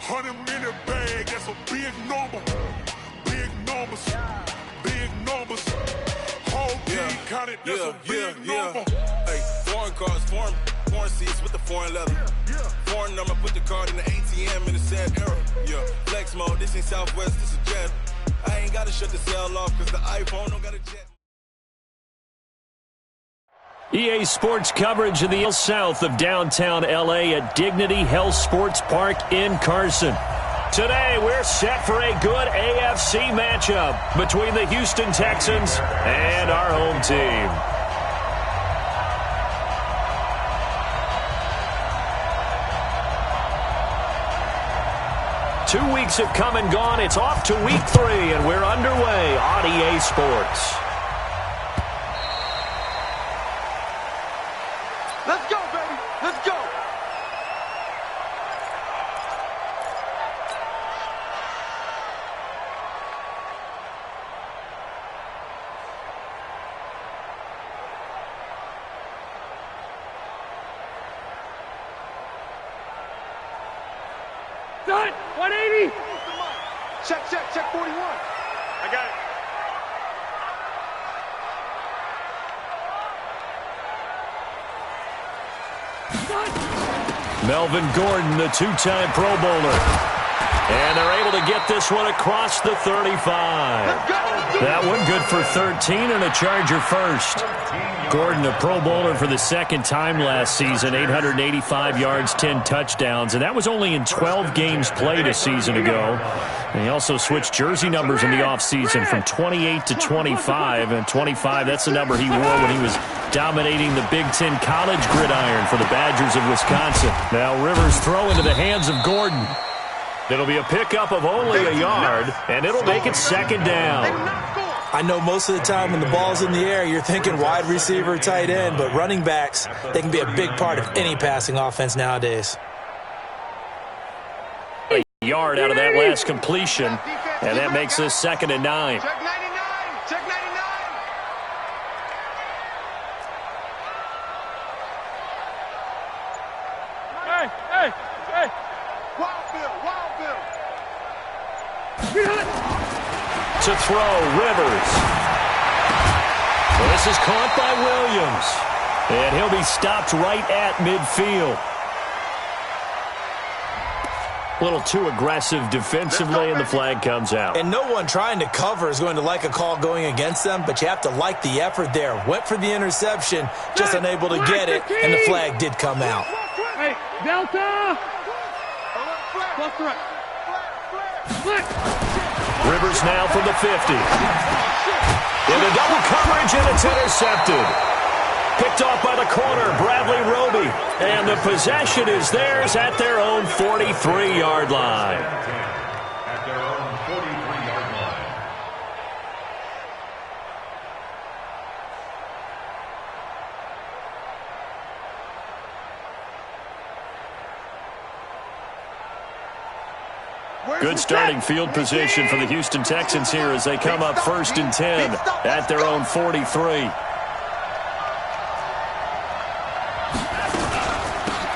100-minute bag, that's a big number. Big numbers, big numbers. Whole team counted, that's a big number. Hey, foreign cars, foreign seats with the foreign leather. Foreign number, put the card in the ATM in the sad era. Yeah, flex mode, this ain't Southwest, this is jet. I ain't gotta shut the cell off cause the iPhone don't got a jet. EA Sports coverage in the south of downtown L.A. at Dignity Health Sports Park in Carson. Today, we're set for a good AFC matchup between the Houston Texans and our home team. Two weeks have come and gone. It's off to week 3, and we're underway on EA Sports. Let's go, baby. Let's go. Done. 180. Check 41. I got it. Melvin Gordon, the two-time Pro Bowler. And they're able to get this one across the 35. That one good for 13 and a Charger first. Gordon, a Pro Bowler for the second time last season, 885 yards, 10 touchdowns, and that was only in 12 games played a season ago. And he also switched jersey numbers in the offseason from 28 to 25, and 25, that's the number he wore when he was dominating the Big Ten college gridiron for the Badgers of Wisconsin. Now Rivers throw into the hands of Gordon. It'll be a pickup of only a yard, and it'll make it second down. I know most of the time when the ball's in the air, you're thinking wide receiver, tight end, but running backs, they can be a big part of any passing offense nowadays. A yard out of that last completion, and that makes this 2nd and 9. Check 99. Check 99. Hey. Wild Bill. To throw, Rivers. This is caught by Williams. And he'll be stopped right at midfield. A little too aggressive defensively, and the flag comes out. And no one trying to cover is going to like a call going against them, but you have to like the effort there. Went for the interception, just unable to get it, and the flag did come out. Hey, Delta. Left, right. Rivers now from the 50. Into double coverage, and it's intercepted. Picked off by the corner, Bradley Roby. And the possession is theirs at their own 43-yard line. At their own 43-yard line. Good starting field position for the Houston Texans here as they come up 1st and 10 at their own 43.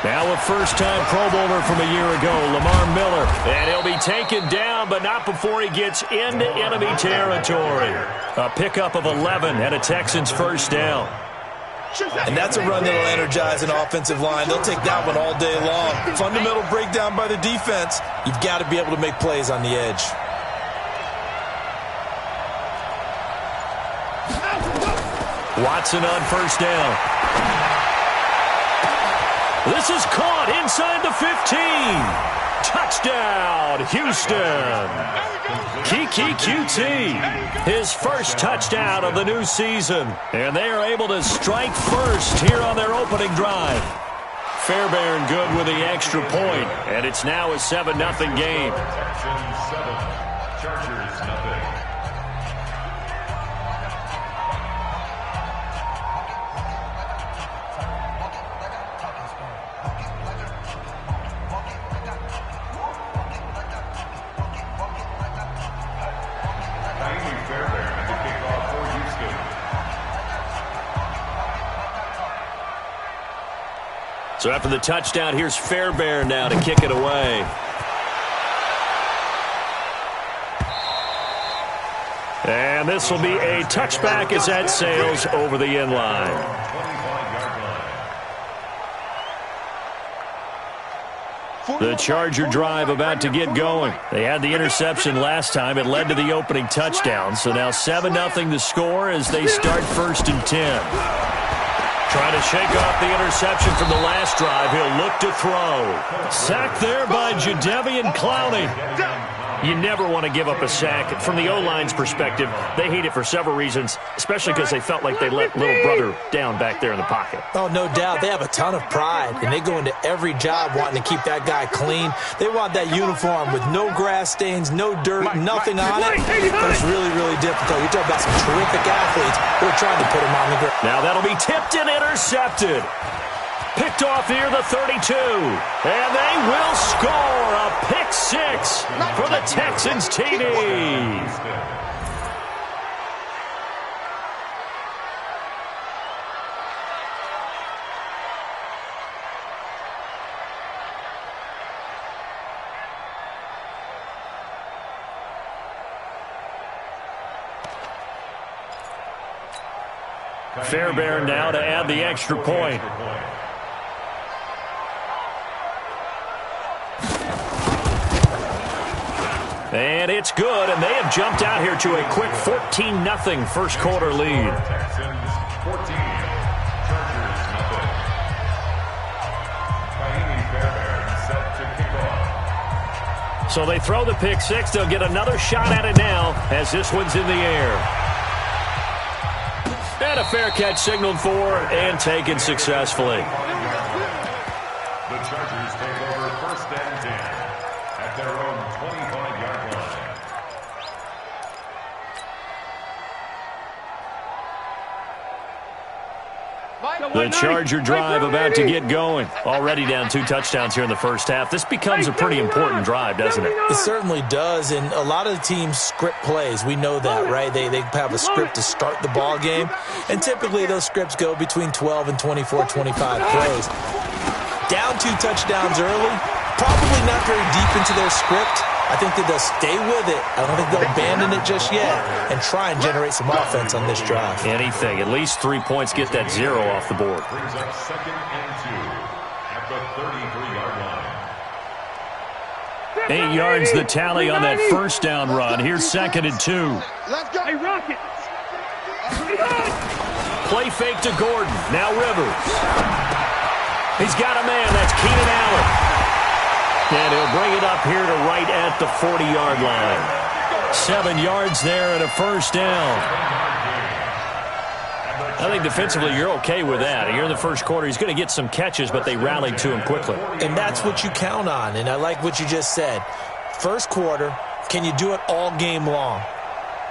Now a first-time Pro Bowler from a year ago, Lamar Miller. And he'll be taken down, but not before he gets into enemy territory. A pickup of 11 and a Texans first down. And that's a run that'll energize an offensive line. They'll take that one all day long. Fundamental breakdown by the defense. You've got to be able to make plays on the edge. Watson on first down. This is caught inside the 15. Touchdown, Houston. Kiki QT, his first touchdown of the new season. And they are able to strike first here on their opening drive. Fairbairn good with the extra point, and it's now a 7-0 game. Texans 7, Chargers nothing. Fairbairn at the kickoff for Houston. So after the touchdown, here's Fairbairn now to kick it away. And this will be a touchback as that sails over the end line. The Charger drive about to get going. They had the interception last time. It led to the opening touchdown. So now 7-0 the score as they start 1st and 10. Trying to shake off the interception from the last drive. He'll look to throw. Sacked there by Jadeveon Clowney. You never want to give up a sack. From the O-line's perspective, they hate it for several reasons, especially because they felt like they let little brother down back there in the pocket. Oh, no doubt. They have a ton of pride, and they go into every job wanting to keep that guy clean. They want that uniform with no grass stains, no dirt, nothing on it. But it's really, really difficult. You're talking about some terrific athletes who are trying to put him on the ground. Now that'll be tipped and intercepted. Picked off near the 32. And they will score a pick six for the Texans TD. Fairbairn now to add the extra point. And it's good, and they have jumped out here to a quick 14-0 first quarter lead. Texans 14, Chargers nothing. Fairbairn set to kick off. So they throw the pick six. They'll get another shot at it now as this one's in the air. And a fair catch signaled for and taken successfully. The Chargers take over 1st and 10 at their own 25-yard line. The Charger drive about to get going. Already down 2 touchdowns here in the first half. This becomes a pretty important drive, doesn't it? It certainly does, and a lot of the teams script plays. We know that, right? They have a script to start the ball game, and typically those scripts go between 12 and 24, 25 plays. Down 2 touchdowns early, probably not very deep into their script. I think that they'll stay with it. I don't think they'll abandon it just yet and try and generate some offense on this drive. Anything. At least 3 points, get that 0 off the board. Brings up 2nd and 2 at the 33-yard line. 8 yards the tally on that first down run. Here's 2nd and 2. Let's go. Hey, Rocket. Play fake to Gordon. Now Rivers. He's got a man. That's Keenan Allen. And he'll bring it up here to right at the 40-yard line. 7 yards there and a first down. I think defensively you're okay with that. Here in the first quarter, he's going to get some catches, but they rallied to him quickly. And that's what you count on, and I like what you just said. First quarter, can you do it all game long?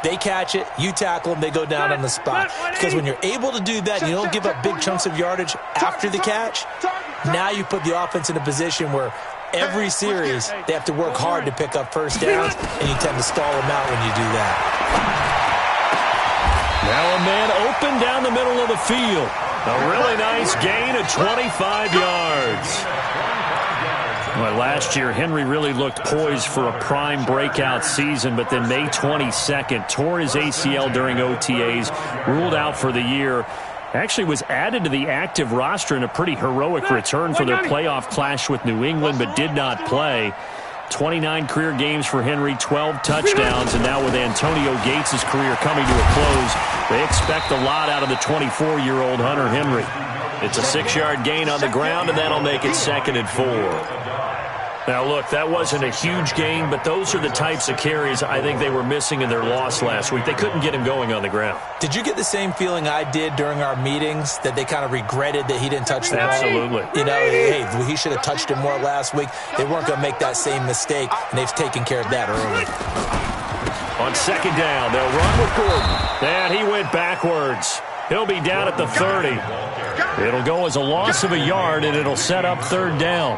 They catch it, you tackle them, they go down on the spot. Because when you're able to do that and you don't give up big chunks of yardage after the catch, now you put the offense in a position where every series they have to work hard to pick up first downs, and you tend to stall them out when you do that. Now a man open down the middle of the field. A really nice gain of 25 yards. Well, last year, Henry really looked poised for a prime breakout season, but then May 22nd, tore his ACL during OTAs, ruled out for the year. Actually was added to the active roster in a pretty heroic return for their playoff clash with New England, but did not play. 29 career games for Henry, 12 touchdowns, and now with Antonio Gates' career coming to a close, they expect a lot out of the 24-year-old Hunter Henry. It's a 6-yard gain on the ground, and that'll make it 2nd and 4. Now, look, that wasn't a huge gain, but those are the types of carries I think they were missing in their loss last week. They couldn't get him going on the ground. Did you get the same feeling I did during our meetings, that they kind of regretted that he didn't touch the ball? Absolutely. You know, hey, he should have touched it more last week. They weren't going to make that same mistake, and they've taken care of that early. On 2nd down, they'll run with Gordon. And he went backwards. He'll be down at the 30. It'll go as a loss of a yard, and it'll set up 3rd down.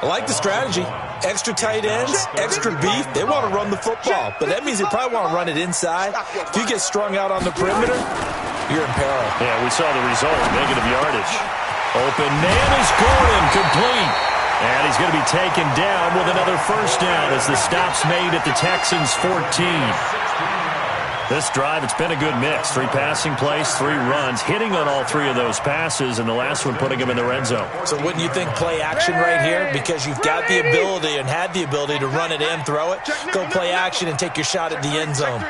I like the strategy. Extra tight ends, extra beef. They want to run the football, but that means they probably want to run it inside. If you get strung out on the perimeter, you're in peril. Yeah, we saw the result, negative yardage. Open man is Gordon, complete. And he's going to be taken down with another first down as the stop's made at the Texans' 14. This drive, it's been a good mix. 3 passing plays, 3 runs, hitting on all 3 of those passes, and the last one putting him in the red zone. So wouldn't you think play action right here? Because you've got the ability and had the ability to run it in, throw it, go play action and take your shot at the end zone.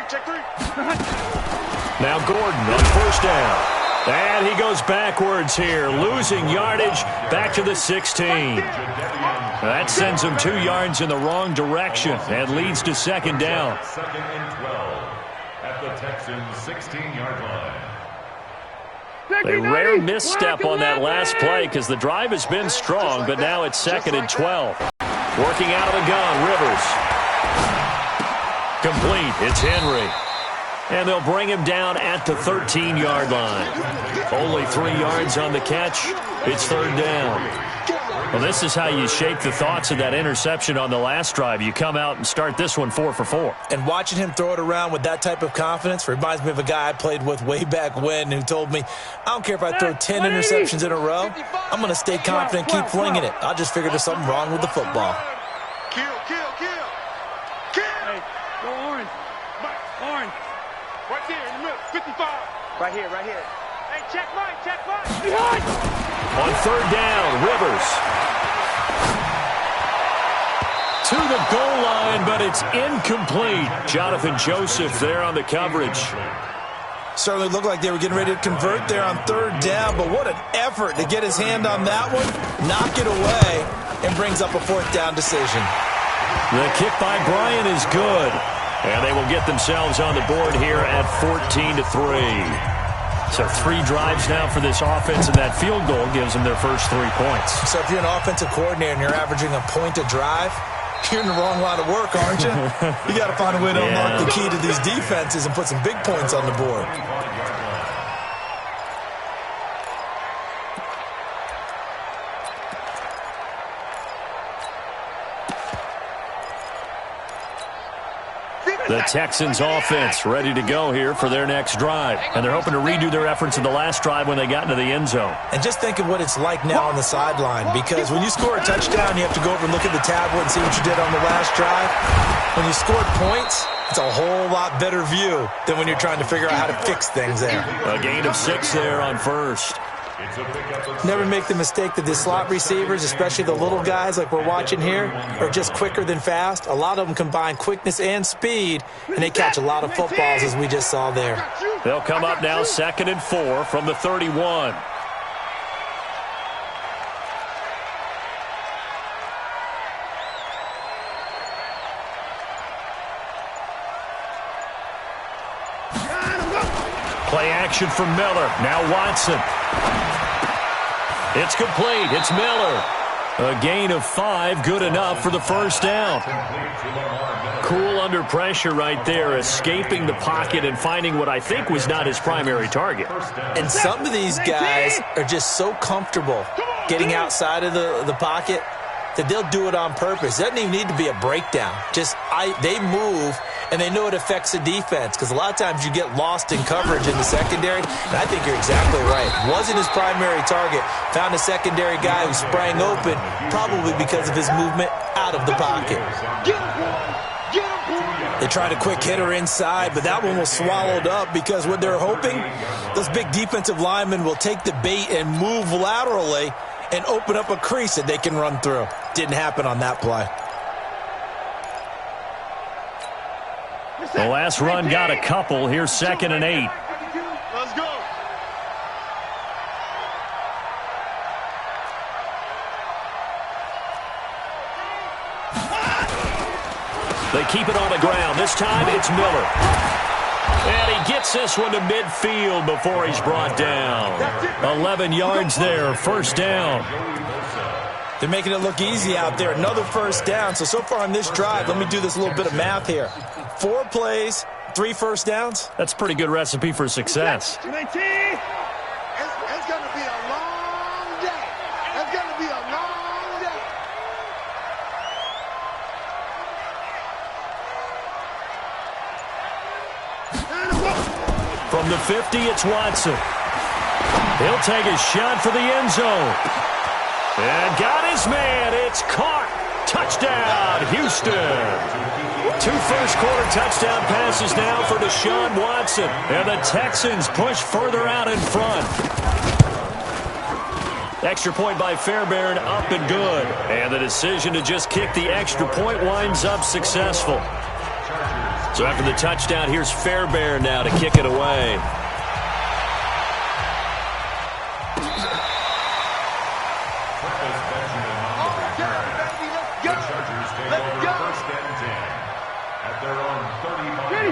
Now Gordon on first down. And he goes backwards here, losing yardage back to the 16. That sends him 2 yards in the wrong direction and leads to second down. Second and 12 at the Texans' 16-yard line. A rare misstep on that last play because the drive has been strong, but now it's second and 12. Working out of the gun, Rivers. Complete, it's Henry. And they'll bring him down at the 13-yard line. Only 3 yards on the catch. It's third down. Well, this is how you shape the thoughts of that interception on the last drive. You come out and start this one 4 for 4. And watching him throw it around with that type of confidence reminds me of a guy I played with way back when who told me, I don't care if I throw 10 interceptions in a row. I'm going to stay confident, keep flinging it. I just figured there's something wrong with the football. Kill. Hey, go orange. Orange. Right there in the middle. 55. Right here. Hey, check mine. Behind. On third down, Rivers. To the goal line, but it's incomplete. Jonathan Joseph there on the coverage. Certainly looked like they were getting ready to convert there on third down, but what an effort to get his hand on that one, knock it away, and brings up a fourth down decision. The kick by Bryant is good. And they will get themselves on the board here at 14-3. So 3 drives now for this offense, and that field goal gives them their first 3 points. So if you're an offensive coordinator and you're averaging a point a drive, you're in the wrong line of work, aren't you? You got to find a way to unlock the key to these defenses and put some big points on the board. The Texans offense ready to go here for their next drive. And they're hoping to redo their efforts in the last drive when they got into the end zone. And just think of what it's like now on the sideline, because when you score a touchdown, you have to go over and look at the tablet and see what you did on the last drive. When you scored points, it's a whole lot better view than when you're trying to figure out how to fix things there. A gain of 6 there on first. Never make the mistake that the slot receivers, especially the little guys like we're watching here, are just quicker than fast. A lot of them combine quickness and speed, and they catch a lot of footballs, as we just saw there. They'll come up now 2nd and 4 from the 31. Play action from Miller. Now Watson. It's complete. It's Miller. A gain of 5, good enough for the first down. Cool under pressure right there, escaping the pocket and finding what I think was not his primary target. And some of these guys are just so comfortable getting outside of the pocket that they'll do it on purpose. It doesn't even need to be a breakdown. They move, and they know it affects the defense, because a lot of times you get lost in coverage in the secondary, and I think you're exactly right. Wasn't his primary target. Found a secondary guy who sprang open, probably because of his movement out of the pocket. They tried a quick hitter inside, but that one was swallowed up, because what they're hoping, those big defensive linemen will take the bait and move laterally and open up a crease that they can run through. Didn't happen on that play. The last run got a couple. Here's 2nd and 8. Let's go. They keep it on the ground. This time it's Miller. And he gets this one to midfield before he's brought down. 11 yards there, first down. They're making it look easy out there. Another first down. So far on this drive, let me do this little bit of math here. 4 plays, 3 first downs. That's a pretty good recipe for success. It's going to be a long day. It's going to be a long day. From the 50, it's Watson. He'll take a shot for the end zone. And got his man. It's caught. Touchdown, Houston. 2 first-quarter touchdown passes now for Deshaun Watson. And the Texans push further out in front. Extra point by Fairbairn, up and good. And the decision to just kick the extra point winds up successful. So after the touchdown, here's Fairbairn now to kick it away.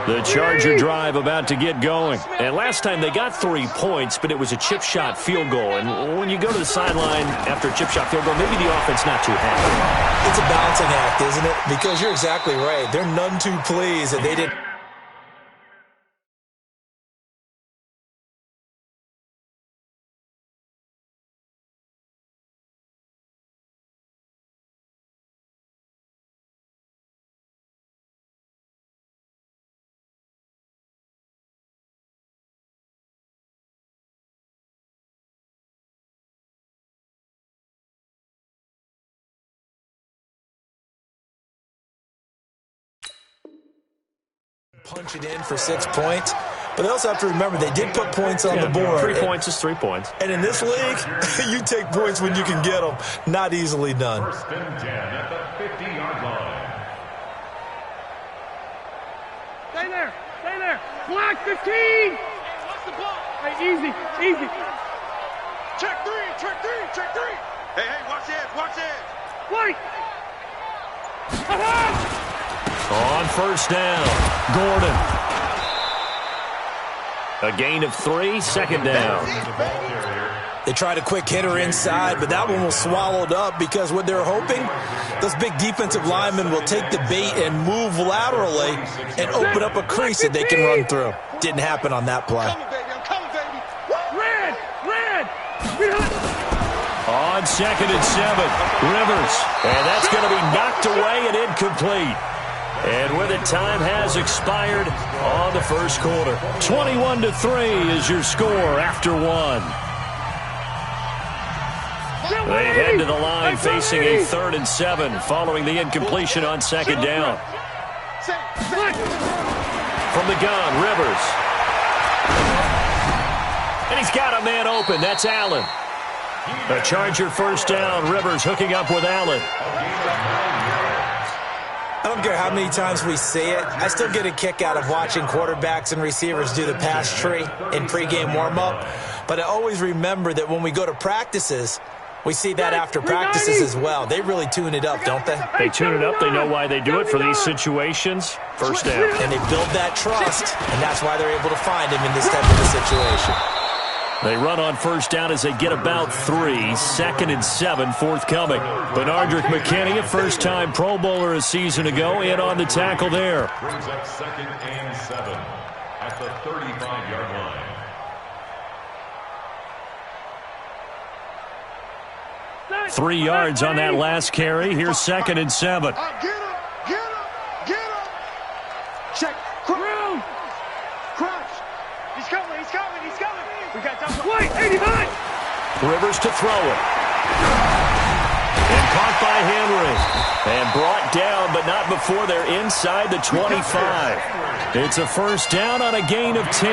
The Charger drive about to get going. And last time they got 3 points, but it was a chip shot field goal. And when you go to the sideline after a chip shot field goal, maybe the offense not too happy. It's a balancing act, isn't it? Because you're exactly right. They're none too pleased that they didn't. Punch it in for 6 points. But they also have to remember they did put points on the board. 3 points is 3 points. And in this league, you take points when you can get them. Not easily done. First and 10 at the 50-yard line. Stay there. Stay there. Block 15. What's the ball? Hey, easy. Easy. Check three. Check three. Check three. Hey, watch this. Watch this. Wait. On first down, Gordon. A gain of 3, second down. They tried a quick hitter inside, but that one was swallowed up because what they're hoping, those big defensive linemen will take the bait and move laterally and open up a crease that they can run through. Didn't happen on that play. I'm coming, baby. Red. On 2nd and 7, Rivers. And that's going to be knocked away and incomplete. And with it, time has expired on the first quarter. 21-3 is your score after 1. They head to the line facing a 3rd and 7 following the incompletion on 2nd down. From the gun, Rivers. And he's got a man open. That's Allen. A Charger first down. Rivers hooking up with Allen. I don't care how many times we see it. I still get a kick out of watching quarterbacks and receivers do the pass tree in pregame warm-up. But I always remember that when we go to practices, we see that after practices as well. They really tune it up, don't they? They tune it up. They know why they do it for these situations. First down. And they build that trust, and that's why they're able to find him in this type of a situation. They run on first down as they get about 3. 2nd and 7 forthcoming. Benardrick McKinney, a first-time Pro Bowler a season ago, in on the tackle there. Brings up 2nd and 7 at the 35-yard line. 3 yards on that last carry. Here's 2nd and 7. Get him. Check. Crunch. He's coming. We got time. Wait, 89. Rivers to throw it. And caught by Henry. And brought down, but not before they're inside the 25. It's a first down on a gain of 10.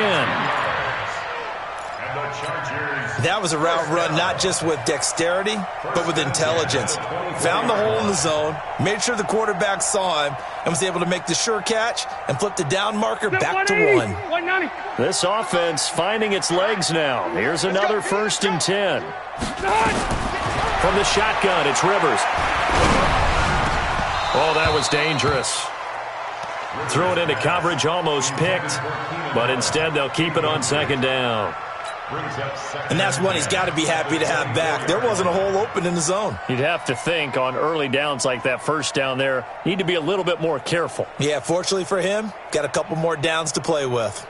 That was a route run not just with dexterity, but with intelligence. Found the hole in the zone, made sure the quarterback saw him, and was able to make the sure catch and flip the down marker back to 1. 190. This offense finding its legs now. Here's another 1st and 10. From the shotgun, it's Rivers. Oh, that was dangerous. Threw it into coverage, almost picked, but instead they'll keep it on 2nd down. And that's one he's got to be happy to have back. There wasn't a hole open in the zone. You'd have to think on early downs like that first down there, need to be a little bit more careful. Yeah, fortunately for him, got a couple more downs to play with.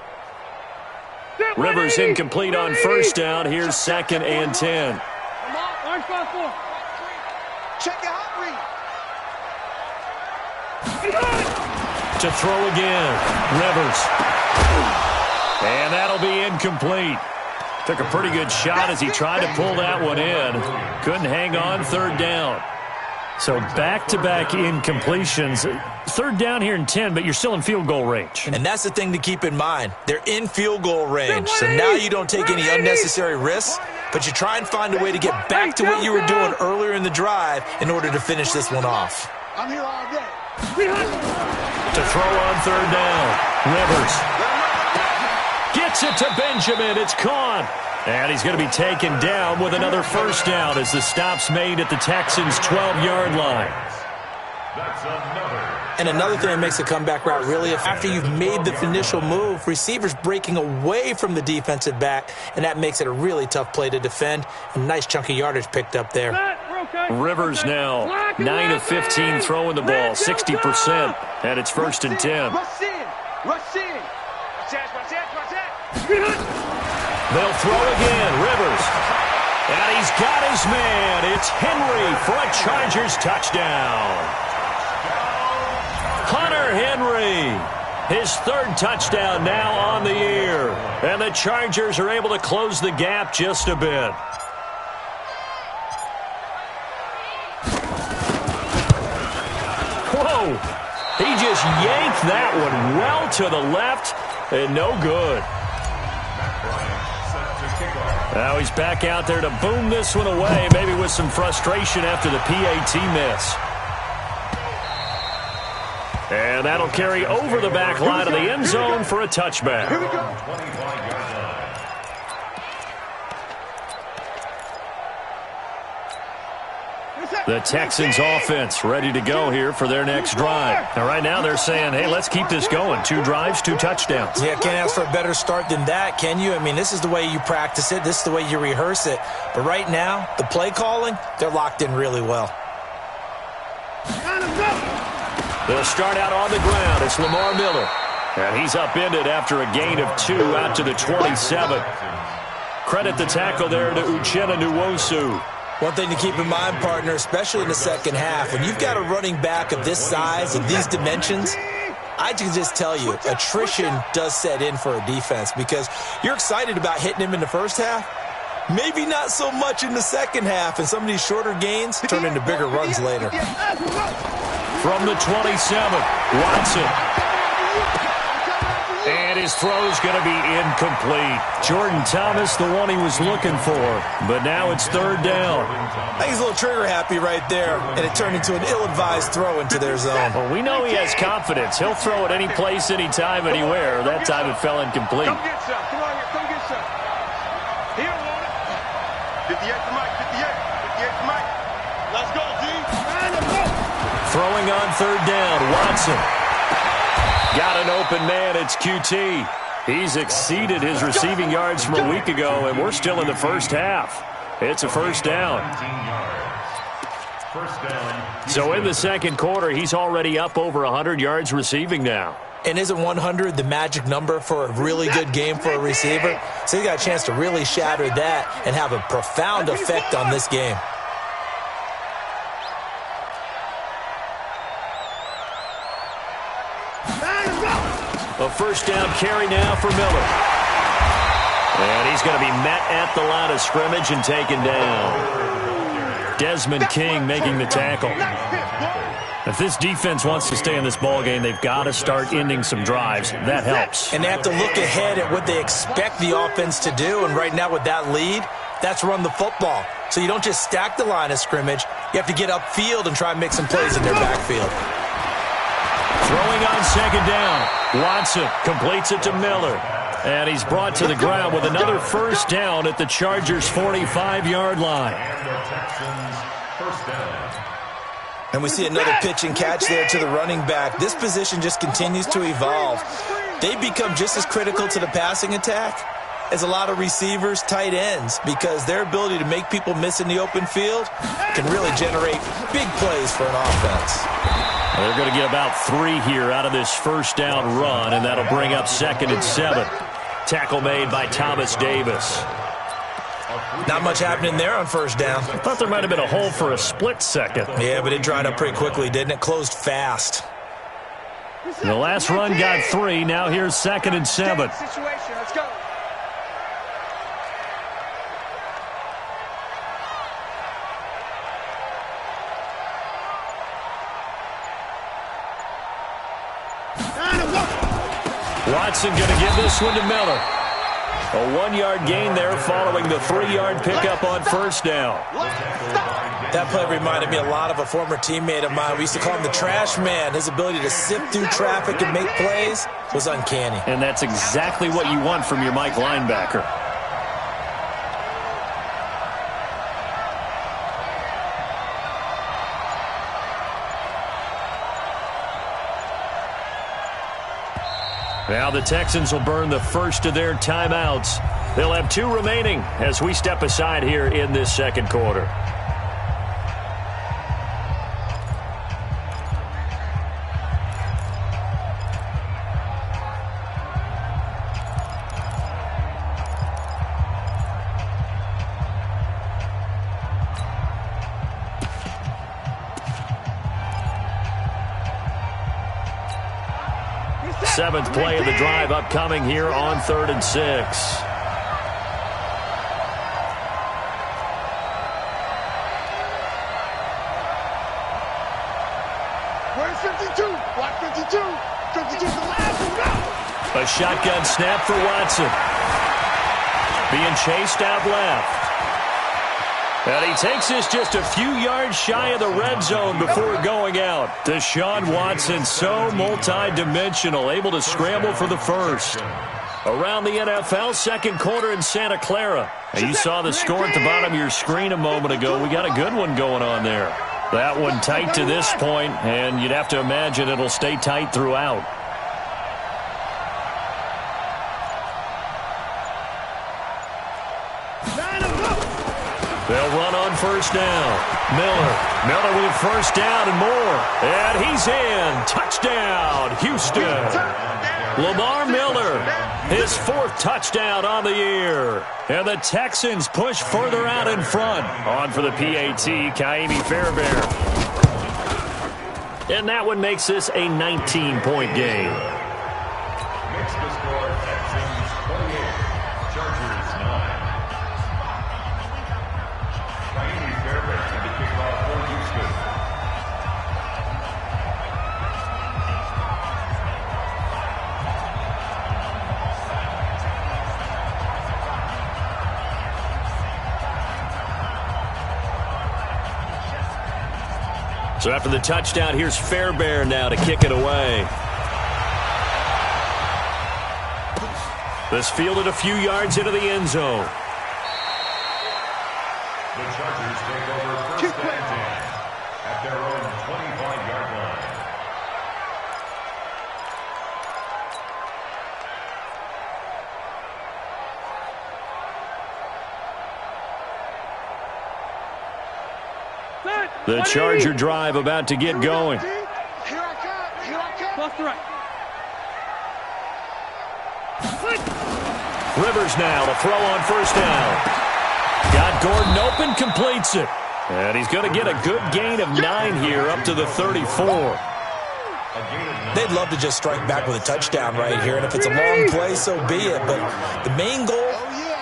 Rivers incomplete on first down. Here's 2nd and 10. Check your hot read. To throw again, Rivers. And that'll be incomplete. Took a pretty good shot as he tried to pull that one in. Couldn't hang on 3rd down. So back-to-back incompletions. Third down here and 10, but you're still in field goal range. And that's the thing to keep in mind. They're in field goal range. So now you don't take any unnecessary risks, but you try and find a way to get back to what you were doing earlier in the drive in order to finish this one off. I'm here all day. To throw on third down. Rivers gets it to Benjamin. It's caught. And he's going to be taken down with another first down as the stop's made at the Texans' 12-yard line. And another thing that makes a comeback route really, after you've made the initial move, receivers breaking away from the defensive back, and that makes it a really tough play to defend. A nice chunky yardage picked up there. Rivers now 9 of 15 throwing the ball, 60%, and it's 1st and 10. Rush in. Rush in. They'll throw again. Rivers. And he's got his man. It's Henry for a Chargers touchdown. Hunter Henry. His 3rd touchdown now on the year. And the Chargers are able to close the gap just a bit. Whoa. He just yanked that one well to the left and no good. Now he's back out there to boom this one away, maybe with some frustration after the PAT miss. And that'll carry over the back line of the end zone for a touchback. Here we go. The Texans offense ready to go here for their next drive. Now right now they're saying, hey, let's keep this going. 2 drives, 2 touchdowns. Yeah, can't ask for a better start than that, can you? I mean, this is the way you practice it. This is the way you rehearse it. But right now, the play calling, they're locked in really well. They'll start out on the ground. It's Lamar Miller. And he's upended after a gain of 2 out to the 27. Credit the tackle there to Uchenna Nwosu. One thing to keep in mind, partner, especially in the second half, when you've got a running back of this size, of these dimensions, I can just tell you, attrition does set in for a defense because you're excited about hitting him in the first half. Maybe not so much in the second half, and some of these shorter gains turn into bigger runs later. From the 27, Watson. And his throw's going to be incomplete. Jordan Thomas, the one he was looking for. But now it's 3rd down. I think he's a little trigger happy right there, and it turned into an ill-advised throw into their zone. Well, we know he has confidence. He'll throw it any place, anytime, anywhere. That time it fell incomplete. Come get some. Come on here. Come get some. He don't want it. 58 to Mike. 58. 58 to Mike. Let's go, D. Throwing on 3rd down, Watson. Got an open man, it's QT. He's exceeded his receiving yards from a week ago, and we're still in the first half. It's a 1st down. So in the second quarter, he's already up over 100 yards receiving now. And isn't 100 the magic number for a really good game for a receiver? So he got a chance to really shatter that and have a profound effect on this game. A 1st down carry now for Miller. And he's going to be met at the line of scrimmage and taken down. Desmond King making the tackle. If this defense wants to stay in this ballgame, they've got to start ending some drives. That helps. And they have to look ahead at what they expect the offense to do. And right now with that lead, that's run the football. So you don't just stack the line of scrimmage. You have to get upfield and try and make some plays in their backfield. Throwing on 2nd down. Watson completes it to Miller. And he's brought to the ground with another 1st down at the Chargers' 45-yard line. And we see another pitch and catch there to the running back. This position just continues to evolve. They've become just as critical to the passing attack as a lot of receivers, tight ends, because their ability to make people miss in the open field can really generate big plays for an offense. They're going to get about 3 here out of this 1st down run, and that'll bring up 2nd and 7. Tackle made by Thomas Davis. Not much happening there on 1st down. I thought there might have been a hole for a split second. Yeah, but it dried up pretty quickly, didn't it? Closed fast. The last run got 3. Now here's 2nd and 7. Situation. Let's go. Watson going to give this one to Miller. A 1-yard gain there following the 3-yard pickup on first down. That play reminded me a lot of a former teammate of mine. We used to call him the trash man. His ability to sift through traffic and make plays was uncanny. And that's exactly what you want from your Mike linebacker. Now the Texans will burn the first of their timeouts. They'll have 2 remaining as we step aside here in this second quarter. Seventh play of the drive upcoming here on 3rd and 6. Where's 52? Watch 52. 52's the last one. A shotgun snap for Watson. Being chased out left. And he takes this just a few yards shy of the red zone before going out. Deshaun Watson, so multi-dimensional, able to scramble for the first. Around the NFL, second quarter in Santa Clara. And you saw the score at the bottom of your screen a moment ago. We got a good one going on there. That one tight to this point, and you'd have to imagine it'll stay tight throughout. They'll run on first down. Miller with first down and more. And he's in. Touchdown, Houston. Lamar Miller, his 4th touchdown on the year. And the Texans push further out in front. On for the PAT, Kaimi Fairbairn. And that one makes this a 19-point game. Makes the score Texans 28, Chargers 9. Kaimi Fairbairn to kick off for Houston. So after the touchdown, here's Fairbairn now to kick it away. This fielded a few yards into the end zone. The Chargers take over first and 10 at their own 25-yard line. The Charger drive about to get going. Here I come. Here I come. Cross the right. Rivers now to throw on first down. Got Gordon open, completes it. And he's going to get a good gain of 9 here up to the 34. They'd love to just strike back with a touchdown right here, and if it's a long play, so be it. But the main goal,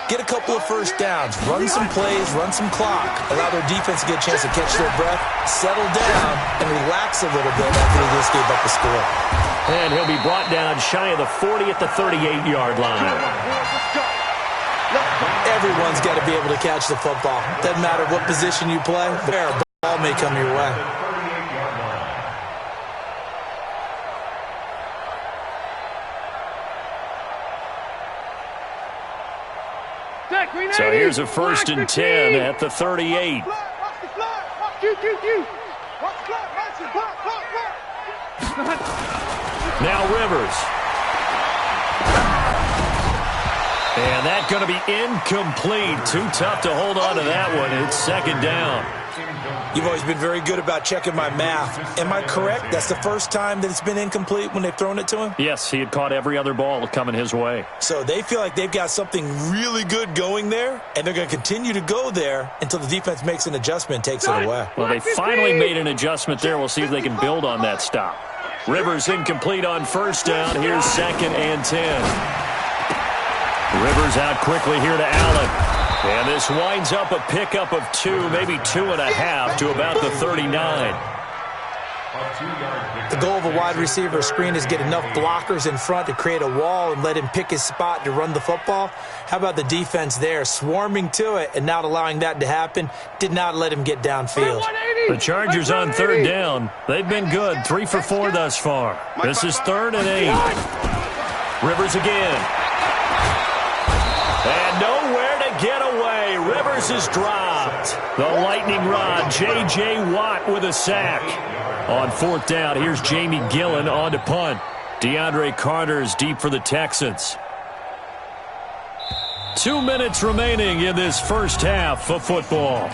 get a couple of first downs, run some plays, run some clock, allow their defense to get a chance to catch their breath, settle down, and relax a little bit after they just gave up the score. And he'll be brought down shy of the 40 at the 38-yard line. Everyone's got to be able to catch the football. Doesn't matter what position you play, but a ball may come your way. So here's a 1st and 10 at the 38. Now Rivers. And that's going to be incomplete. Too tough to hold on to that one. It's second down. You've always been very good about checking my math. Am I correct? That's the first time that it's been incomplete when they've thrown it to him? Yes, he had caught every other ball coming his way. So they feel like they've got something really good going there, and they're going to continue to go there until the defense makes an adjustment and takes it away. Well, they finally made an adjustment there. We'll see if they can build on that stop. Rivers incomplete on first down. Here's 2nd and 10. Rivers out quickly here to Allen. And this winds up a pickup of 2, maybe 2.5 to about the 39. The goal of a wide receiver screen is get enough blockers in front to create a wall and let him pick his spot to run the football. How about the defense there, swarming to it and not allowing that to happen? Did not let him get downfield. The Chargers on third down. They've been good, 3 for 4 thus far. This is 3rd and 8. Rivers again. And nowhere to get away. Rivers is dropped. The lightning rod, J.J. Watt with a sack. On 4th down, here's Jamie Gillen on to punt. DeAndre Carter is deep for the Texans. 2 minutes remaining in this first half of football.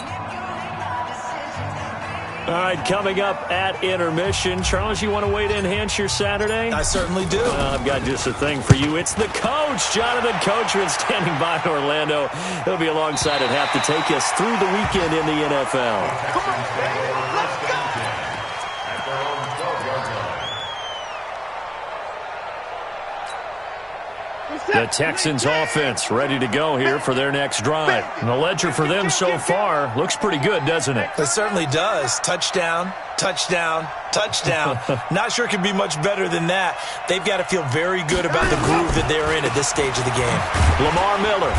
All right, coming up at intermission. Charles, you want to wait to enhance your Saturday? I certainly do. I've got just a thing for you. It's the coach, Jonathan Coachman, standing by in Orlando. He'll be alongside at half to take us through the weekend in the NFL. Come on, baby. Let's go. The Texans offense ready to go here for their next drive. And the ledger for them so far looks pretty good, doesn't it? It certainly does. Touchdown, touchdown, touchdown. Not sure it could be much better than that. They've got to feel very good about the groove that they're in at this stage of the game. Lamar Miller.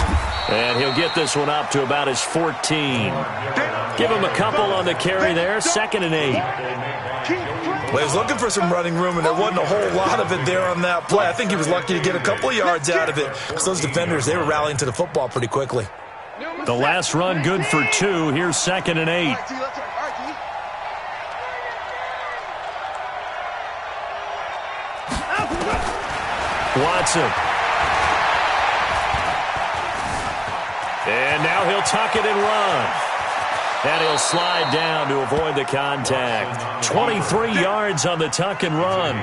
And he'll get this one up to about his 14. Give him a couple on the carry there. 2nd and 8. Well, he was looking for some running room, and there wasn't a whole lot of it there on that play. I think he was lucky to get a couple of yards out of it. Because those defenders, they were rallying to the football pretty quickly. The last run good for 2. Here's 2nd and 8. Watson. And now he'll tuck it and run. And he'll slide down to avoid the contact. 23 yards on the tuck and run.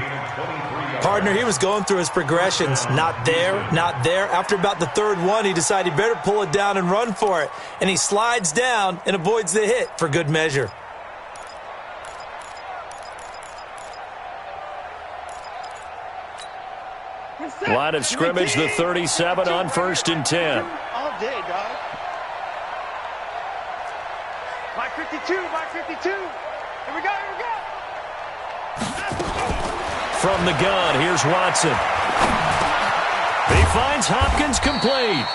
Partner, he was going through his progressions. Not there, not there. After about the 3rd one, he decided he better pull it down and run for it. And he slides down and avoids the hit for good measure. Line of scrimmage, the 37 on 1st and 10. All day, dog. My 52, my 52. Here we go, here we go. From the gun, here's Watson. He finds Hopkins complete.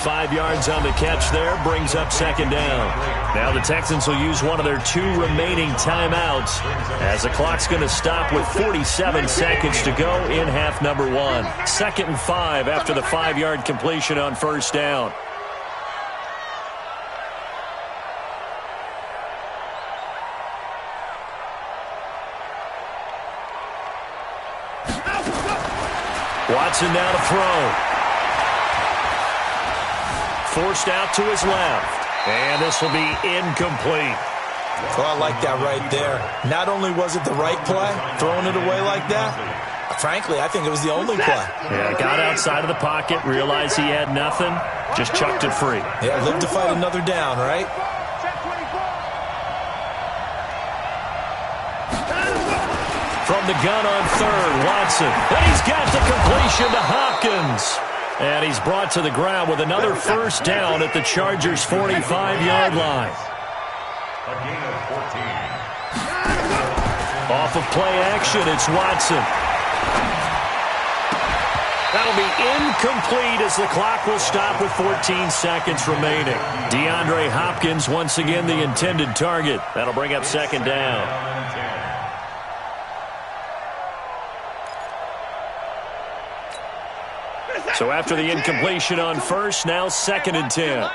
5 yards on the catch there, brings up 2nd down. Now the Texans will use one of their 2 remaining timeouts as the clock's going to stop with 47 seconds to go in half number 1. 2nd and 5 after the 5-yard completion on 1st down. Watson now to throw. Forced out to his left. And this will be incomplete. Well, I like that right there. Not only was it the right play, throwing it away like that, frankly, I think it was the only play. Yeah, got outside of the pocket, realized he had nothing, just chucked it free. Yeah, live to fight another down, right? From the gun on 3rd, Watson. And he's got the completion to Hopkins. And he's brought to the ground with another 1st down at the Chargers' 45-yard line. A gain of 14. Off of play action, it's Watson. That'll be incomplete as the clock will stop with 14 seconds remaining. DeAndre Hopkins once again the intended target. That'll bring up 2nd down. So after the incompletion on 1st, now 2nd and 10.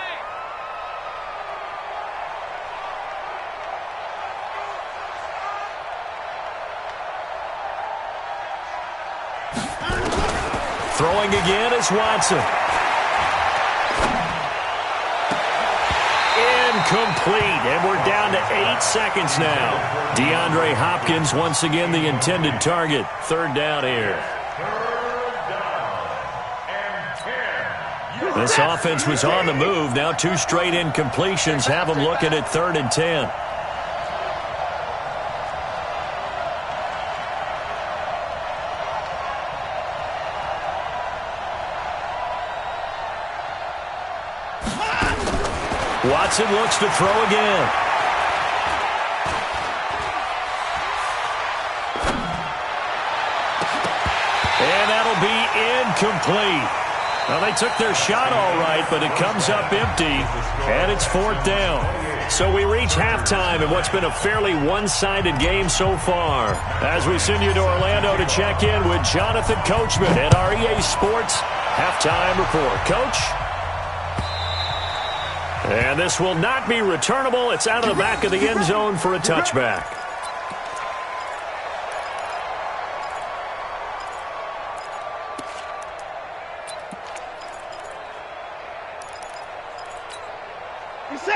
Throwing again is Watson. Incomplete, and we're down to 8 seconds now. DeAndre Hopkins once again the intended target. 3rd down here. This offense was on the move. Now 2 straight incompletions have them looking at 3rd and 10. Watson looks to throw again. And that'll be incomplete. Well, they took their shot all right, but it comes up empty, and it's 4th down. So we reach halftime in what's been a fairly one-sided game so far. As we send you to Orlando to check in with Jonathan Coachman at our EA Sports Halftime Report. Coach? And this will not be returnable. It's out of the back of the end zone for a touchback.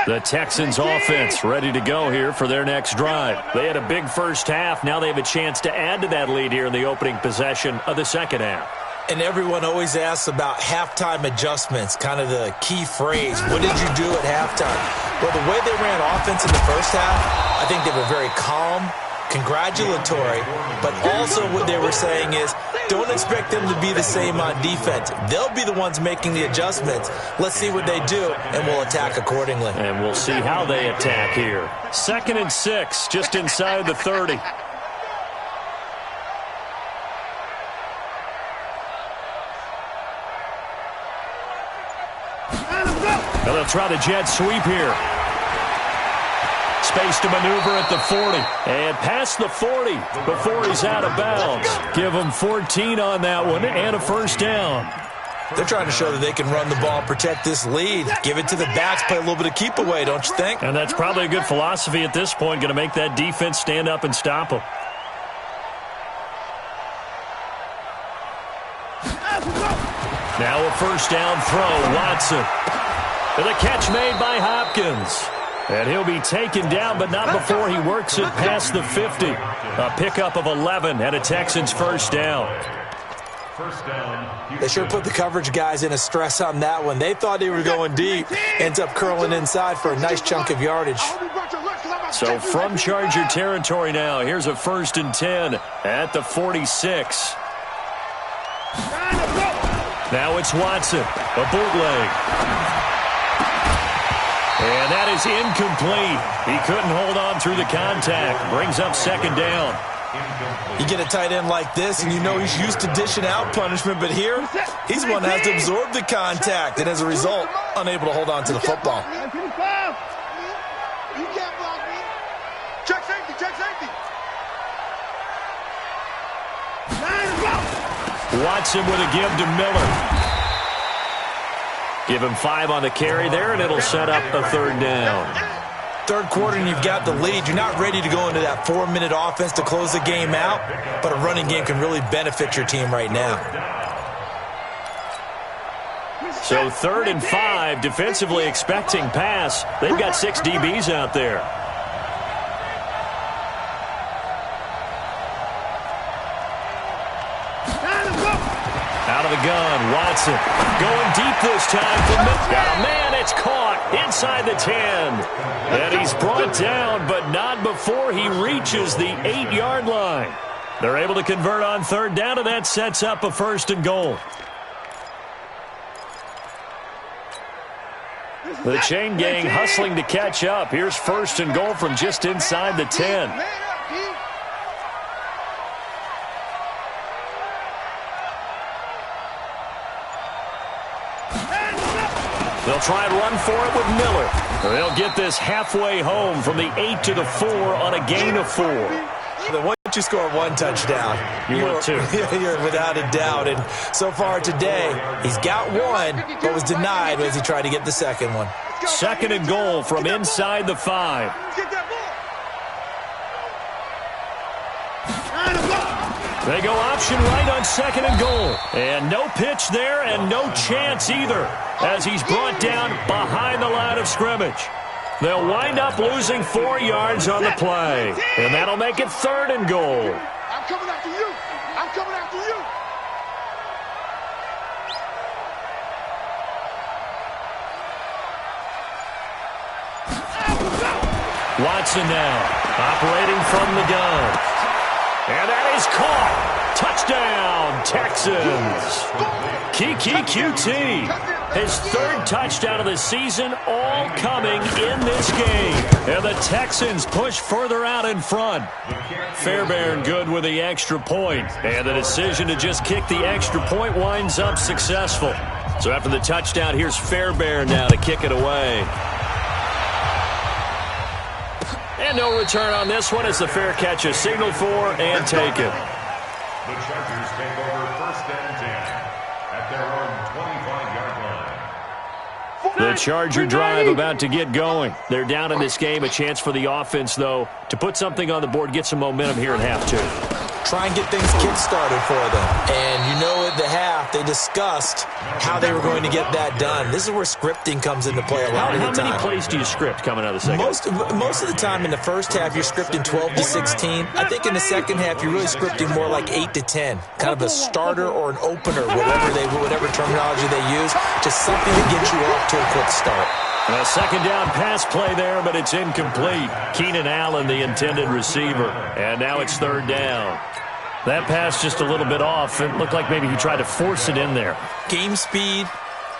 The Texans offense ready to go here for their next drive. They had a big first half. Now they have a chance to add to that lead here in the opening possession of the second half. And everyone always asks about halftime adjustments, kind of the key phrase. What did you do at halftime? Well, the way they ran offense in the first half, I think they were very calm, congratulatory, but also what they were saying is don't expect them to be the same on defense. They'll be the ones making the adjustments. Let's see what they do, and we'll attack accordingly. And we'll see how they attack here. 2nd and 6, just inside the 30. Well, they'll try the jet sweep here. Space to maneuver at the 40. And past the 40 before he's out of bounds. Give him 14 on that one and a first down. They're trying to show that they can run the ball and protect this lead. Give it to the backs, play a little bit of keep away, don't you think? And that's probably a good philosophy at this point, going to make that defense stand up and stop them. Now a first down throw, Watson. And the catch made by Hopkins. And he'll be taken down, but not before he works it past the 50. A pickup of 11 and a Texans first down. They sure put the coverage guys in a stress on that one. They thought they were going deep. Ends up curling inside for a nice chunk of yardage. So from Charger territory now, here's a 1st and 10 at the 46. Now it's Watson, a bootleg. And that is incomplete. He couldn't hold on through the contact. Brings up 2nd down. You get a tight end like this, and you know he's used to dishing out punishment, but here, he's the one that has to absorb the contact, and as a result, unable to hold on to the football. You can't block me. Check safety, check safety. Watson with a give to Miller. Give him 5 on the carry there, and it'll set up a 3rd down. 3rd quarter, and you've got the lead. You're not ready to go into that 4-minute offense to close the game out, but a running game can really benefit your team right now. So 3rd and 5, defensively expecting pass. They've got 6 DBs out there. Out of the gun, Watson going deep this time from oh, man, it's caught inside the 10. And he's brought down, but not before he reaches the 8-yard line. They're able to convert on 3rd down, and that sets up a 1st and goal. The chain gang hustling to catch up. Here's 1st and goal from just inside the 10. They'll try and run for it with Miller. They'll get this halfway home from the 8 to the 4 on a gain of 4. Once you score 1 touchdown, you're 2. You're without a doubt. And so far today, he's got 1, but was denied as he tried to get the 2nd one. 2nd and goal from inside the 5. They go option right on 2nd and goal. And no pitch there and no chance either as he's brought down behind the line of scrimmage. They'll wind up losing 4 yards on the play. And that'll make it 3rd and goal. I'm coming after you. I'm coming after you. Watson now operating from the gun. And that is caught. Touchdown, Texans. Kiki QT. His third touchdown of the season, all coming in this game. And the Texans push further out in front. Fairbairn good with the extra point. And the decision to just kick the extra point winds up successful. So after the touchdown, here's Fairbairn now to kick it away. And no return on this one as the fair catch is signaled for and taken. The Chargers take over 1st and 10 at their own 25-yard line. The Charger drive about to get going. They're down in this game. A chance for the offense, though, to put something on the board, get some momentum here in half two. Try and get things kick-started for them. And you know at the half, they discussed how they were going to get that done. This is where scripting comes into play a lot of the time. How many plays do you script coming out of the second? Most of the time in the first half, you're scripting 12 to 16. I think in the second half, you're really scripting more like 8 to 10. Kind of a starter or an opener, whatever terminology they use. Just something to get you off to a quick start. A second down pass play there, but it's incomplete. Keenan Allen, the intended receiver. And now it's third down. That pass just a little bit off. It looked like maybe he tried to force it in there. Game speed,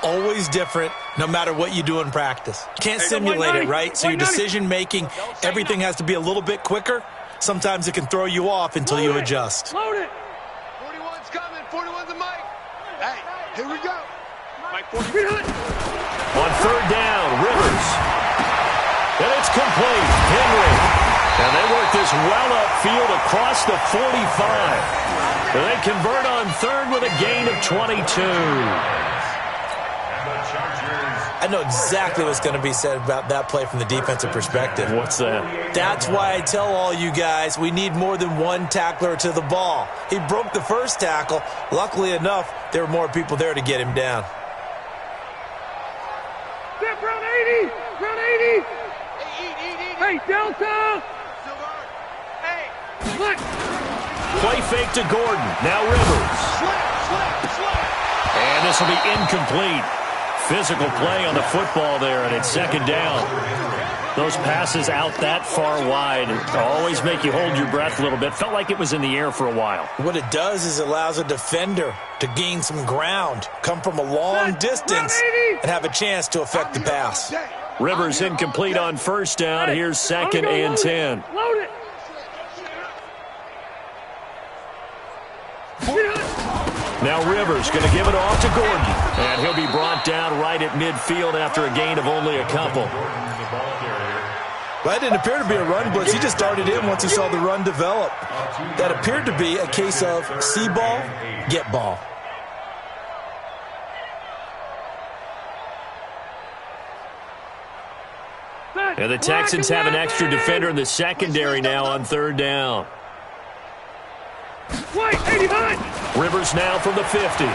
always different, no matter what you do in practice. Can't simulate it, right? So your decision-making, everything has to be a little bit quicker. Sometimes it can throw you off until you adjust. Load it. 41's coming. 41's the mic. Hey, here we go. Mike 40. On third down, Rivers. And it's complete. Henry. And they work this well upfield across the 45. And they convert on third with a gain of 22. I know exactly what's going to be said about that play from the defensive perspective. What's that? That's why I tell all you guys we need more than one tackler to the ball. He broke the first tackle. Luckily enough, there were more people there to get him down. Step round 80. Round 80. Hey, Delta. Play fake to Gordon. Now Rivers. And this will be incomplete. Physical play on the football there, and it's second down. Those passes out that far wide always make you hold your breath a little bit. Felt like it was in the air for a while. What it does is it allows a defender to gain some ground, come from a long distance, and have a chance to affect the pass. Rivers incomplete on first down. Here's second and 10. Load it. Now Rivers going to give it off to Gordon. And he'll be brought down right at midfield after a gain of only a couple. That didn't appear to be a run blitz. He just darted in once he saw the run develop. That appeared to be a case of see ball, get ball. And the Texans have an extra defender in the secondary now on third down. White, 89. Rivers now from the 50. Open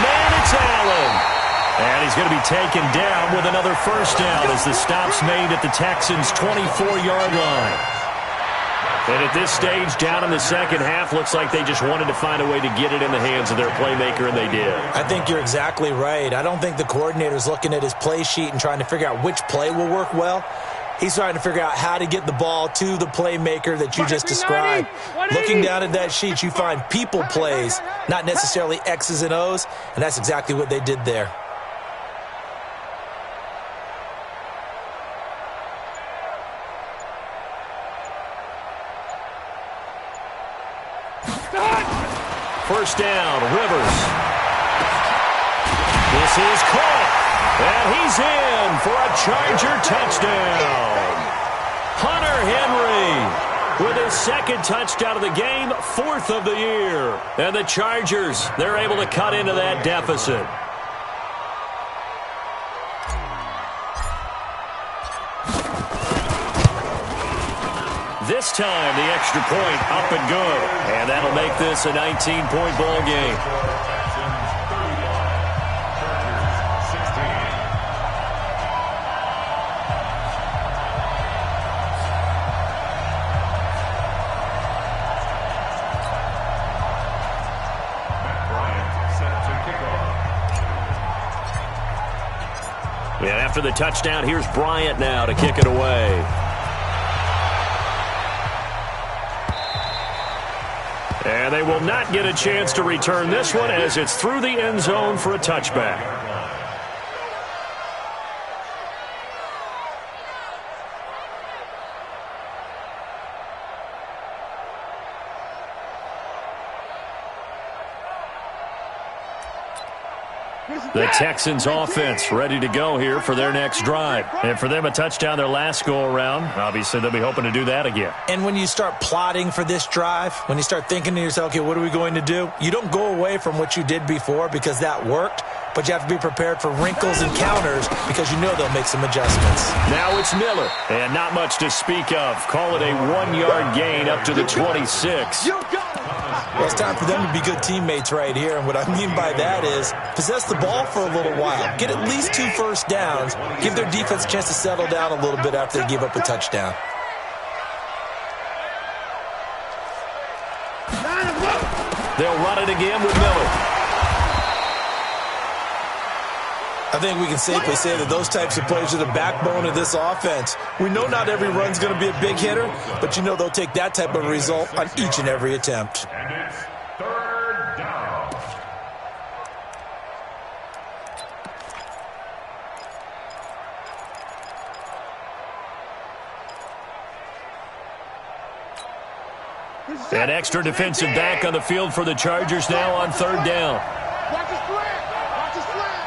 man, it's Allen. And he's going to be taken down with another first down as the stop's made at the Texans' 24-yard line. And at this stage, down in the second half, looks like they just wanted to find a way to get it in the hands of their playmaker, and they did. I think you're exactly right. I don't think the coordinator's looking at his play sheet and trying to figure out which play will work well. He's trying to figure out how to get the ball to the playmaker that you just described. Looking down at that sheet, you find people plays, not necessarily X's and O's, and that's exactly what they did there. First down, Rivers. This is caught, and he's in for a Charger touchdown. Hunter Henry with his second touchdown of the game, fourth of the year. And the Chargers, they're able to cut into that deficit. This time, the extra point up and good. And that'll make this a 19-point ball game. And after the touchdown, here's Bryant now to kick it away. And they will not get a chance to return this one as it's through the end zone for a touchback. The Texans offense ready to go here for their next drive. And for them, a touchdown their last go-around. Obviously, they'll be hoping to do that again. And when you start plotting for this drive, when you start thinking to yourself, okay, what are we going to do? You don't go away from what you did before because that worked, but you have to be prepared for wrinkles and counters because you know they'll make some adjustments. Now it's Miller, and not much to speak of. Call it a 1-yard gain up to the 26. Well, it's time for them to be good teammates right here, and what I mean by that is possess the ball for a little while. Get at least 2 first downs. Give their defense a chance to settle down a little bit after they give up a touchdown. They'll run it again with Miller. I think we can safely say that those types of plays are the backbone of this offense. We know not every run's going to be a big hitter, but you know they'll take that type of result on each and every attempt. And it's 3rd down. An extra defensive back on the field for the Chargers now on 3rd down. Watch his flat. Watch his flat.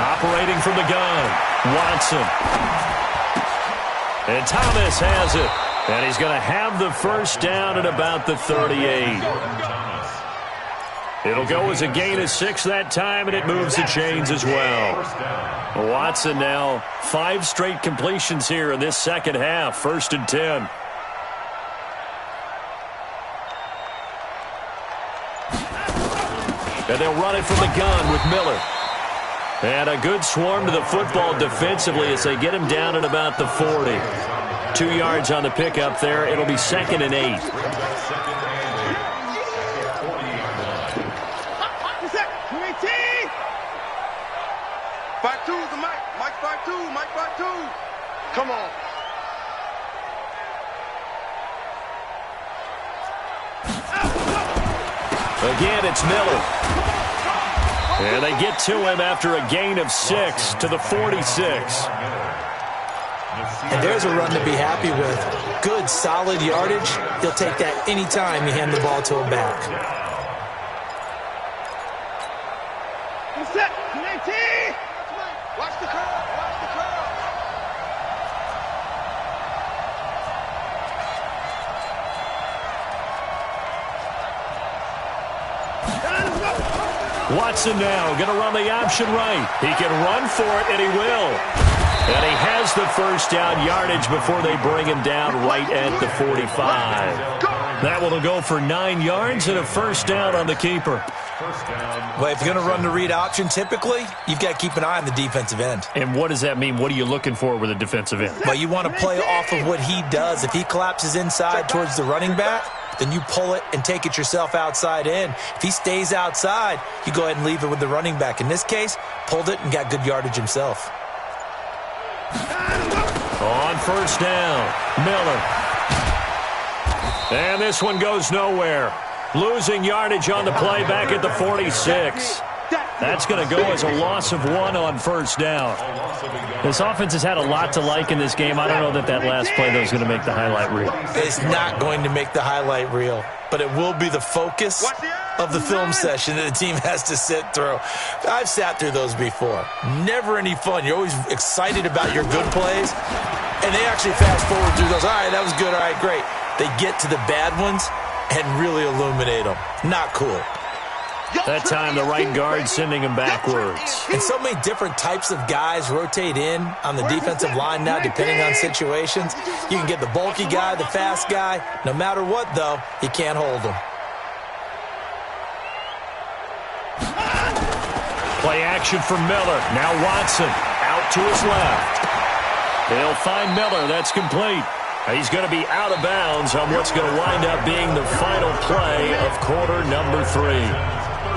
Operating from the gun, Watson. And Thomas has it. And he's going to have the first down at about the 38. It'll go as a gain of 6 that time, and it moves the chains as well. Watson now 5 straight completions here in this second half. 1st and 10. And they'll run it from the gun with Miller. And a good swarm to the football defensively as they get him down at about the 40. 2 yards on the pickup there. It'll be 2nd and 8. 5-2 is the Mike. Mike 5-2. Mike 5-2. Come on. Again, it's Miller. And they get to him after a gain of 6 to the 46. And there's a run to be happy with. Good, solid yardage. He'll take that anytime you hand the ball to him back. Set. 19. Watch the curve. Watch the curve. Watson now going to run the option right. He can run for it, and he will. And he has the first down yardage before they bring him down right at the 45. That one will go for 9 yards and a first down on the keeper. Well, if you're going to run the read option, typically, you've got to keep an eye on the defensive end. And what does that mean? What are you looking for with a defensive end? Well, you want to play off of what he does. If he collapses inside towards the running back, then you pull it and take it yourself outside in. If he stays outside, you go ahead and leave it with the running back. In this case, pulled it and got good yardage himself. On first down, Miller. And this one goes nowhere. Losing yardage on the play back at the 46. That's going to go as a loss of 1 on first down. This offense has had a lot to like in this game. I don't know that last play, though, is going to make the highlight reel. It's not going to make the highlight reel, but it will be the focus of the film session that the team has to sit through. I've sat through those before. Never any fun. You're always excited about your good plays, and they actually fast forward through those. All right, that was good. All right, great. They get to the bad ones and really illuminate them. Not cool. That time, the right guard sending him backwards. And so many different types of guys rotate in on the defensive line now, depending on situations. You can get the bulky guy, the fast guy. No matter what, though, you can't hold them. Play action for Miller. Now Watson out to his left. They'll find Miller. That's complete. He's going to be out of bounds on what's going to wind up being the final play of quarter number 3.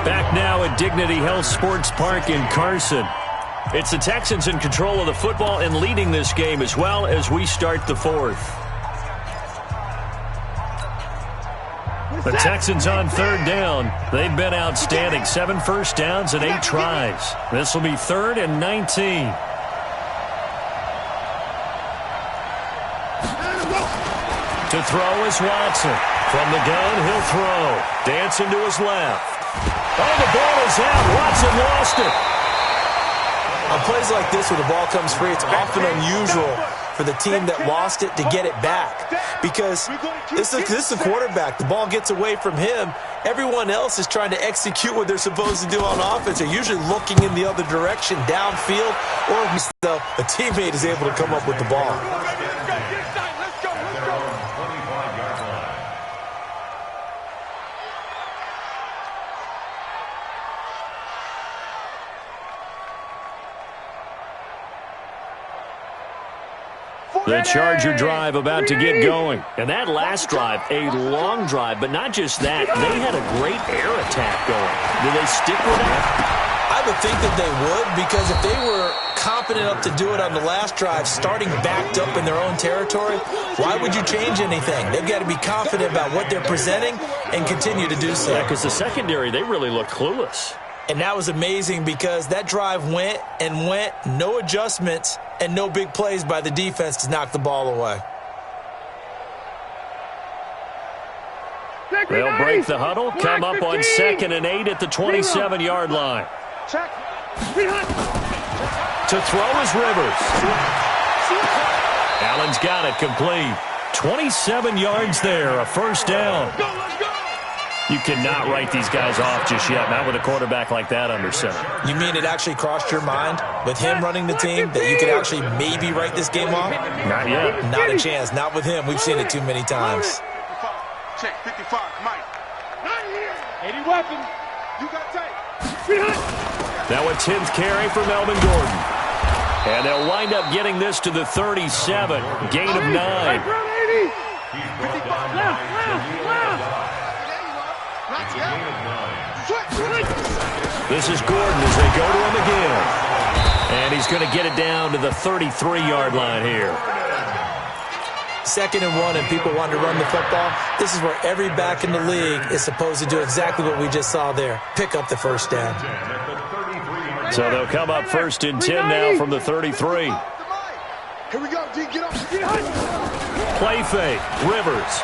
Back now at Dignity Health Sports Park in Carson. It's the Texans in control of the football and leading this game as well as we start the fourth. The Texans on third down. They've been outstanding. 7 first downs and 8 tries. This will be 3rd and 19. To throw is Watson. From the gun, he'll throw. Dancing to his left. Oh, the ball is out. Watson lost it. On plays like this where the ball comes free, it's often unusual for the team that lost it to get it back. Because this is the quarterback. The ball gets away from him. Everyone else is trying to execute what they're supposed to do on offense. They're usually looking in the other direction, downfield, or a teammate is able to come up with the ball. The Charger drive about to get going. And that last drive, a long drive, but not just that. They had a great air attack going. Do they stick with that? I would think that they would, because if they were confident enough to do it on the last drive, starting backed up in their own territory, why would you change anything? They've got to be confident about what they're presenting and continue to do so. Yeah, because the secondary, they really looked clueless. And that was amazing because that drive went and went, no adjustments, and no big plays by the defense to knock the ball away. They'll break the huddle, come up on 2nd and 8 at the 27-yard line. To throw is Rivers. Allen's got it complete. 27 yards there, a first down. You cannot write these guys off just yet, not with a quarterback like that under center. You mean it actually crossed your mind with him running the team that you could actually maybe write this game off? Not yet. Not a chance. Not with him. We've seen it too many times. Check 55, Mike. 80 weapons. You got tape. Now a 10th carry for Melvin Gordon. And they'll wind up getting this to the 37. Gain of 9. This is Gordon as they go to him again. And he's going to get it down to the 33-yard line here. 2nd and 1 and people want to run the football. This is where every back in the league is supposed to do exactly what we just saw there. Pick up the first down. So they'll come up 1st and 10 now from the 33. Here we go, D. Get up. Play fake. Rivers.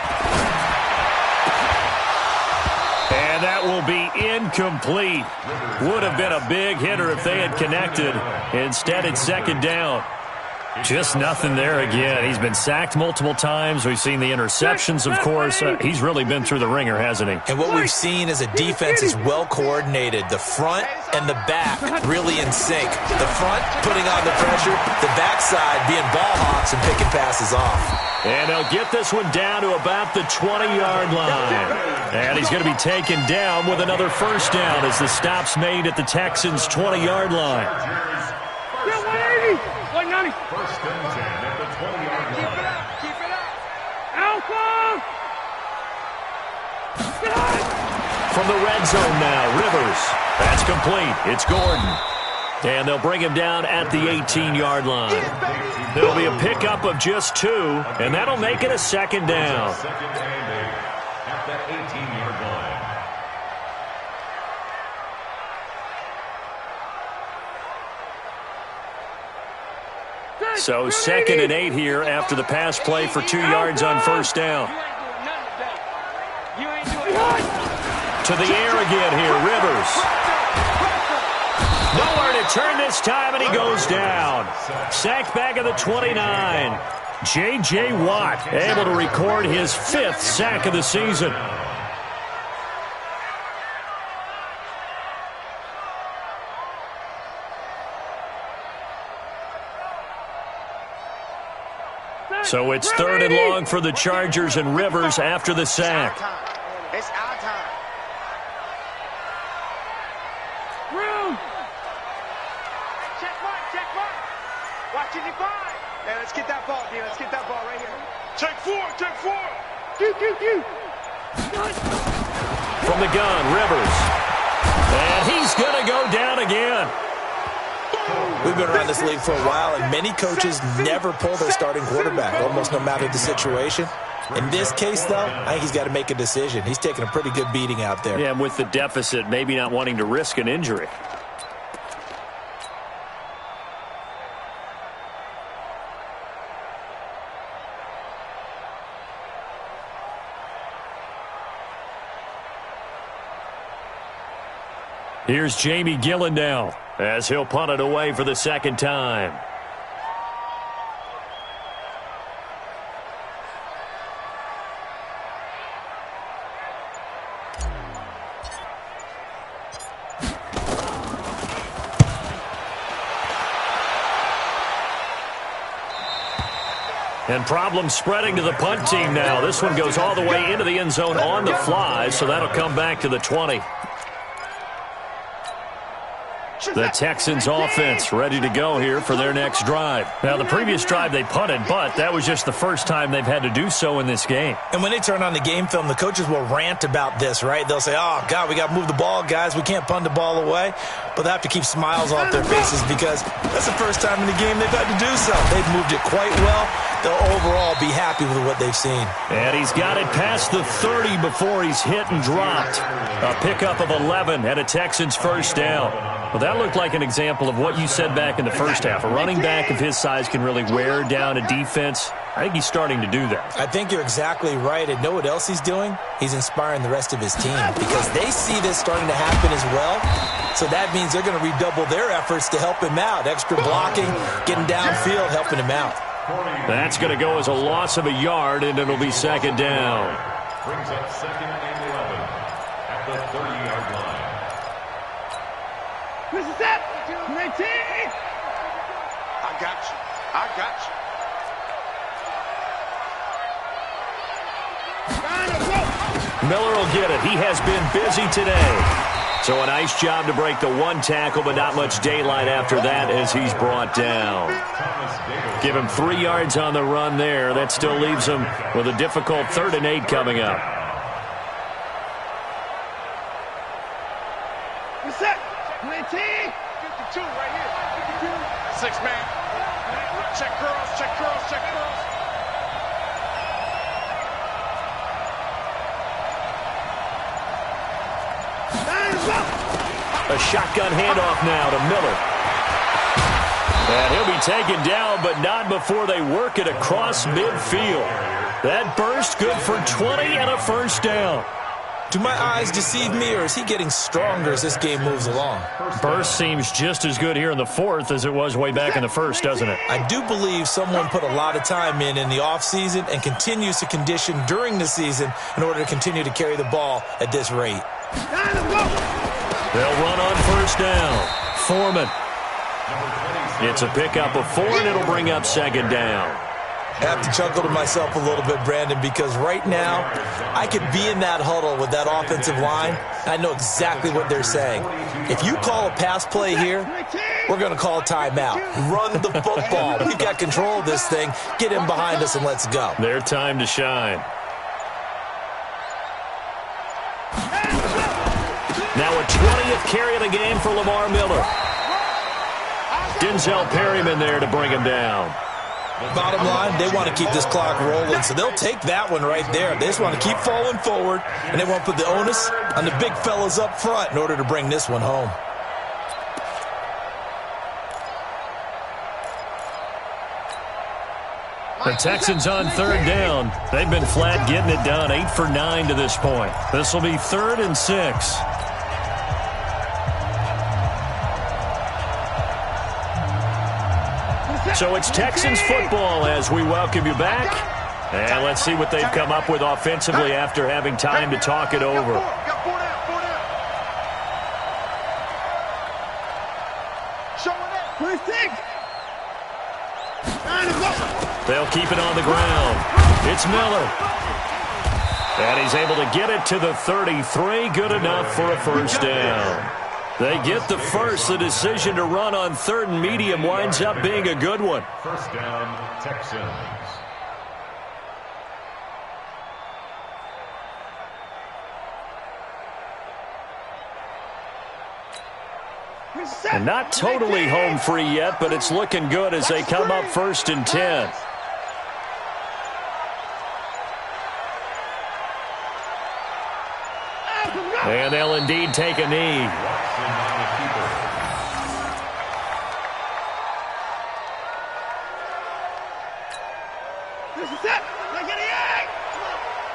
And that will be incomplete. Would have been a big hitter if they had connected. Instead, it's 2nd down. Just nothing there again. He's been sacked multiple times. We've seen the interceptions, of course. He's really been through the ringer, hasn't he? And what we've seen is a defense is well coordinated. The front and the back really in sync. The front putting on the pressure. The backside being ball hawks and picking passes off. And they'll get this one down to about the 20-yard line. And he's going to be taken down with another first down as the stop's made at the Texans' 20-yard line. 190. 1st and 10 at the 20-yard line. Keep it up. Alpha. From the red zone now, Rivers. That's complete. It's Gordon. And they'll bring him down at the 18-yard line. There'll be a pickup of just 2, and that'll make it a 2nd down. 2nd and 8 at the 18-yard line. So 2nd and 8 here after the pass play for 2 yards on first down. To the air again here, Rivers. Nowhere to turn this time, and he goes down. Sacked back at the 29. J.J. Watt able to record his 5th sack of the season. So it's 3rd and long for the Chargers and Rivers after the sack. It's our time. Room. Check one. Watch it divide. Hey, let's get that ball, D. Let's get that ball right here. Check 4. Q. From the gun, Rivers. And he's going to go down again. We've been around this league for a while, and many coaches never pull their starting quarterback, almost no matter the situation. In this case, though, I think he's got to make a decision. He's taking a pretty good beating out there. Yeah, and with the deficit, maybe not wanting to risk an injury. Here's Jamie Gillen now, as he'll punt it away for the second time. And problems spreading to the punt team now. This one goes all the way into the end zone on the fly, so that'll come back to the 20. The Texans offense ready to go here for their next drive. Now, the previous drive they punted, but that was just the first time they've had to do so in this game. And when they turn on the game film, the coaches will rant about this, right? They'll say, oh, God, we got to move the ball, guys. We can't punt the ball away. But they have to keep smiles off their faces because that's the first time in the game they've had to do so. They've moved it quite well. They'll overall be happy with what they've seen. And he's got it past the 30 before he's hit and dropped. A pickup of 11 and a Texans first down. Well, that looked like an example of what you said back in the first half. A running back of his size can really wear down a defense. I think he's starting to do that. I think you're exactly right. And know what else he's doing? He's inspiring the rest of his team because they see this starting to happen as well. So that means they're going to redouble their efforts to help him out. Extra blocking, getting downfield, helping him out. That's going to go as a loss of a yard, and it'll be second down. Brings up second and 11 at the 30-yard line. This is it. 19. I got you. I got you. Miller will get it. He has been busy today. So a nice job to break the one tackle, but not much daylight after that as he's brought down. Give him 3 yards on the run there. That still leaves him with a difficult 3rd and 8 coming up. What's that? 19. 52 right here. 6 man. Check girls, check girls, check girls. A shotgun handoff now to Miller. And he'll be taken down, but not before they work it across midfield. That burst good for 20 and a first down. Do my eyes deceive me, or is he getting stronger as this game moves along? Burst seems just as good here in the 4th as it was way back in the 1st, doesn't it? I do believe someone put a lot of time in the offseason and continues to condition during the season in order to continue to carry the ball at this rate. They'll run on first down. Foreman. It's a pickup of 4, and it'll bring up second down. I have to chuckle to myself a little bit, Brandon, because right now I could be in that huddle with that offensive line. I know exactly what they're saying. If you call a pass play here, we're going to call a timeout. Run the football. We've got control of this thing. Get him behind us and let's go. Their time to shine. Now a 20th carry of the game for Lamar Miller. Denzel Perryman there to bring him down. Bottom line, they want to keep this clock rolling, so they'll take that one right there. They just want to keep falling forward, and they want to put the onus on the big fellas up front in order to bring this one home. The Texans on 3rd down. They've been flat getting it done, 8 for 9 to this point. This will be 3rd and 6. So it's Texans football as we welcome you back. And let's see what they've come up with offensively after having time to talk it over. They'll keep it on the ground. It's Miller. And he's able to get it to the 33. Good enough for a first down. They get the first. The decision to run on 3rd and medium winds up being a good one. First down, Texans. And not totally home free yet, but it's looking good as they come up 1st and 10. And they'll indeed take a knee. This is it. Like an egg.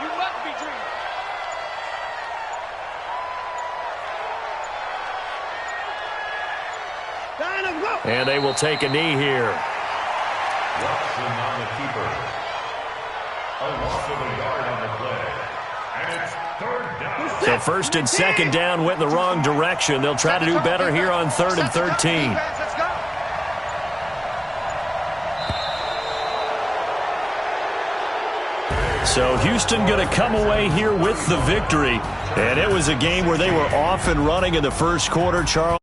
You must be dreaming. And they will take a knee here. Watson on the keeper. A loss of a yard on the play. And it's 3rd down. So 1st and 2nd down went in the wrong direction. They'll try to do better here on 3rd and 13. So Houston going to come away here with the victory. And it was a game where they were off and running in the first quarter, Charles.